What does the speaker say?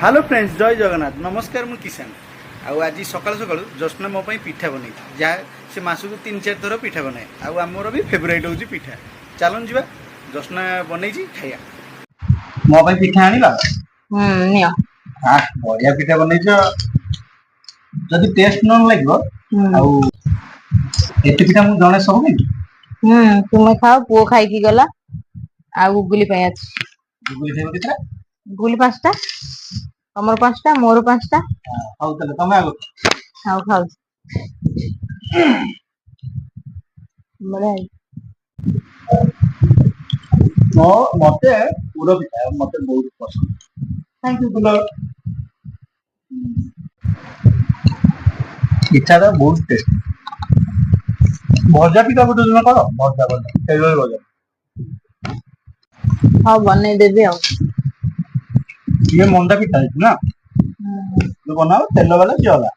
hello friends जय जगन्नाथ नमस्कार मु किसान आज सकाल सकाल जस्ना मो पिठा बन जहाँ से मासक 3-4 थर पिठा बनाए आमर भी फेवरेट हूँ पिठा चलन जी जस्ना बन खाया मो पिठा आनिबा नियो बढ़िया पिठा बन जदि टेस्ट न लगे एते पिठा मु जने सब नहीं तुम्हें खाओ पुओ खाई गला आ गुगुली पे अछि गुगुली थे कितरा गुगुली 5टा तमर 5टा मोर 5टा हाउ तले तमे आगो खाओ खाओ बड़े मो मते पूरा पिठा मते बहुत पसंद थैंक यू गुलो पिठा तो बहुत टेस्ट भजा पिठा बोल तुम करो भजा भजा तेल भजा हाँ बने देबी आ ये मंडा पिठा है ना जो बनाओ तेल वाला जी वाला